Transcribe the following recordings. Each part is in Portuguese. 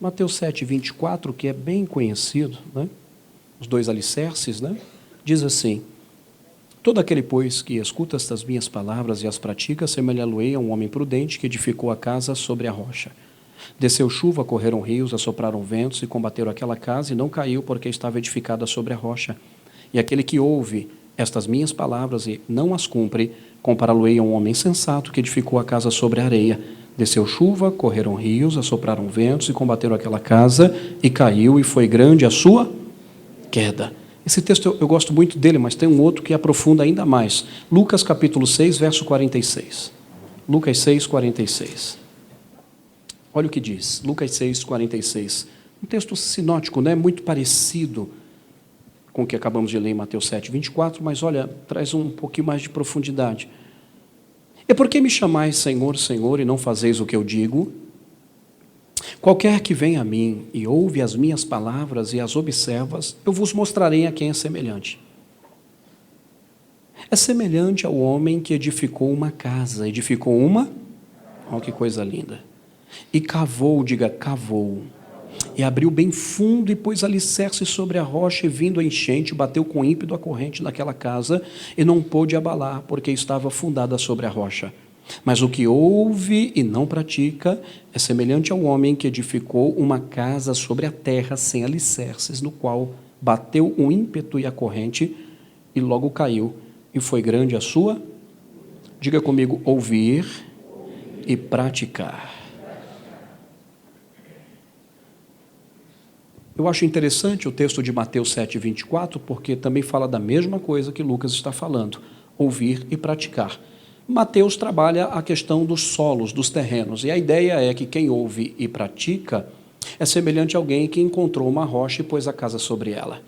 Mateus 7:24, que é bem conhecido, né? Os dois alicerces, né? Diz assim: todo aquele, pois, que escuta estas minhas palavras e as pratica, semelhá-lo-ei a um homem prudente que edificou a casa sobre a rocha. Desceu chuva, correram rios, assopraram ventos e combateram aquela casa, e não caiu, porque estava edificada sobre a rocha. E aquele que ouve estas minhas palavras e não as cumpre, compará-lo-ei a um homem sensato que edificou a casa sobre a areia. Desceu chuva, correram rios, assopraram ventos e combateram aquela casa, e caiu, e foi grande a sua queda. Esse texto eu gosto muito dele, mas tem um outro que aprofunda ainda mais. Lucas capítulo 6, verso 46. Lucas 6, 46. Olha o que diz, Lucas 6, 46. Um texto sinótico, né? Muito parecido com o que acabamos de ler em Mateus 7, 24, mas olha, traz um pouquinho mais de profundidade. É porque me chamais Senhor, Senhor, e não fazeis o que eu digo? Qualquer que vem a mim e ouve as minhas palavras e as observas, eu vos mostrarei a quem é semelhante. É semelhante ao homem que edificou uma casa. Edificou uma? Olha que coisa linda. E cavou, diga, cavou. E abriu bem fundo e pôs alicerce sobre a rocha, e vindo a enchente, bateu com ímpeto a corrente naquela casa, e não pôde abalar, porque estava fundada sobre a rocha. Mas o que ouve e não pratica é semelhante ao homem que edificou uma casa sobre a terra sem alicerces, no qual bateu o ímpeto e a corrente, e logo caiu, e foi grande a sua, diga comigo, ouvir e praticar. Eu acho interessante o texto de Mateus 7, 24, porque também fala da mesma coisa que Lucas está falando, ouvir e praticar. Mateus trabalha a questão dos solos, dos terrenos, e a ideia é que quem ouve e pratica é semelhante a alguém que encontrou uma rocha e pôs a casa sobre ela.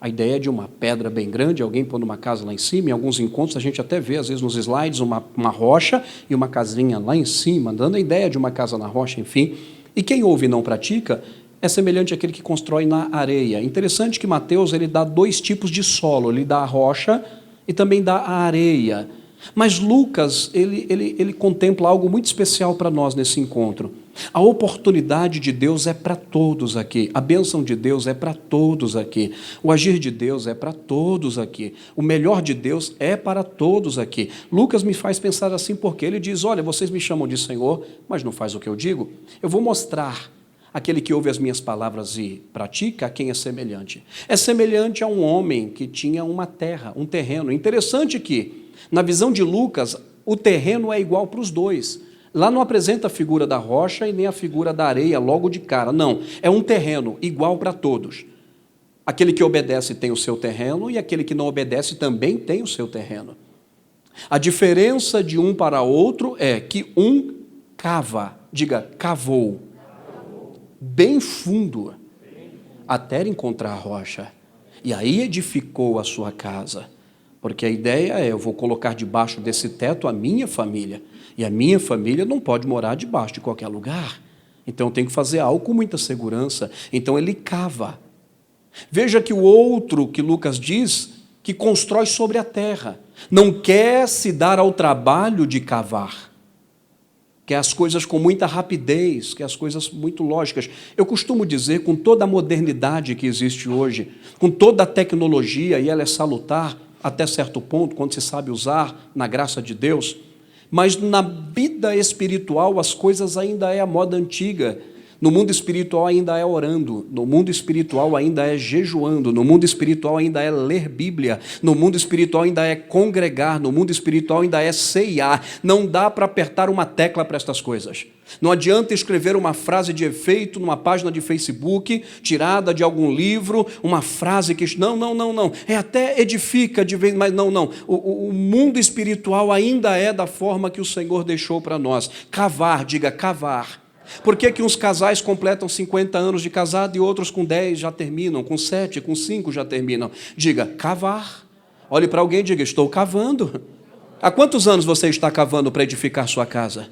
A ideia de uma pedra bem grande, alguém pondo uma casa lá em cima, em alguns encontros a gente até vê, às vezes nos slides, uma rocha e uma casinha lá em cima, dando a ideia de uma casa na rocha, enfim. E quem ouve e não pratica é semelhante àquele que constrói na areia. Interessante que Mateus ele dá dois tipos de solo, ele dá a rocha e também dá a areia. Mas Lucas, ele contempla algo muito especial para nós nesse encontro. A oportunidade de Deus é para todos aqui, a bênção de Deus é para todos aqui, o agir de Deus é para todos aqui, o melhor de Deus é para todos aqui. Lucas me faz pensar assim porque ele diz, olha, vocês me chamam de Senhor, mas não faz o que eu digo. Eu vou mostrar aquele que ouve as minhas palavras e pratica, a quem é semelhante. É semelhante a um homem que tinha uma terra, um terreno. Interessante que, na visão de Lucas, o terreno é igual para os dois. Lá não apresenta a figura da rocha e nem a figura da areia logo de cara. Não, é um terreno igual para todos. Aquele que obedece tem o seu terreno e aquele que não obedece também tem o seu terreno. A diferença de um para outro é que um cava, diga, cavou, bem fundo, até encontrar a rocha. E aí edificou a sua casa. Porque a ideia é, eu vou colocar debaixo desse teto a minha família. E a minha família não pode morar debaixo de qualquer lugar. Então eu tenho que fazer algo com muita segurança. Então ele cava. Veja que o outro que Lucas diz, que constrói sobre a terra, não quer se dar ao trabalho de cavar. Quer as coisas com muita rapidez, quer as coisas muito lógicas. Eu costumo dizer, com toda a modernidade que existe hoje, com toda a tecnologia, e ela é salutar até certo ponto, quando se sabe usar na graça de Deus, mas na vida espiritual as coisas ainda é a moda antiga. No mundo espiritual ainda é orando, no mundo espiritual ainda é jejuando, no mundo espiritual ainda é ler Bíblia, no mundo espiritual ainda é congregar, no mundo espiritual ainda é ceiar. Não dá para apertar uma tecla para estas coisas. Não adianta escrever uma frase de efeito numa página de Facebook, tirada de algum livro, uma frase que... Não. É até edifica de vez, mas não. O mundo espiritual ainda é da forma que o Senhor deixou para nós. Cavar, diga cavar. Por que uns casais completam 50 anos de casado e outros com 10 já terminam, com 7, com 5 já terminam? Diga, cavar. Olhe para alguém e diga, estou cavando. Há quantos anos você está cavando para edificar sua casa?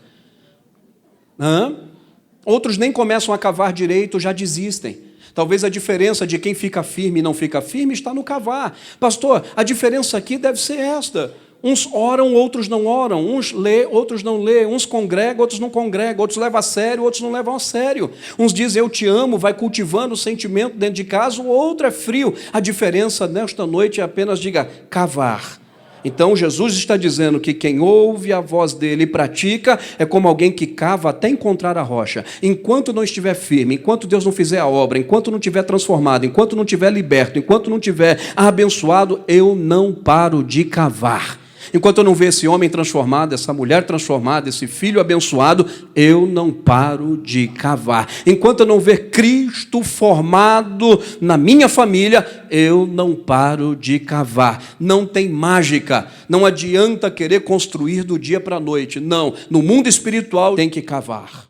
Outros nem começam a cavar direito, já desistem. Talvez a diferença de quem fica firme e não fica firme está no cavar. Pastor, a diferença aqui deve ser esta. Uns oram, outros não oram. Uns lê, outros não lê. Uns congregam, outros não congregam. Outros levam a sério, outros não levam a sério. Uns dizem eu te amo, vai cultivando o sentimento dentro de casa. O outro é frio. A diferença nesta noite é apenas, diga, cavar. Então Jesus está dizendo que quem ouve a voz dele e pratica é como alguém que cava até encontrar a rocha. Enquanto não estiver firme, enquanto Deus não fizer a obra, enquanto não estiver transformado, enquanto não estiver liberto, enquanto não estiver abençoado, eu não paro de cavar. Enquanto eu não ver esse homem transformado, essa mulher transformada, esse filho abençoado, eu não paro de cavar. Enquanto eu não ver Cristo formado na minha família, eu não paro de cavar. Não tem mágica. Não adianta querer construir do dia para a noite. Não. No mundo espiritual tem que cavar.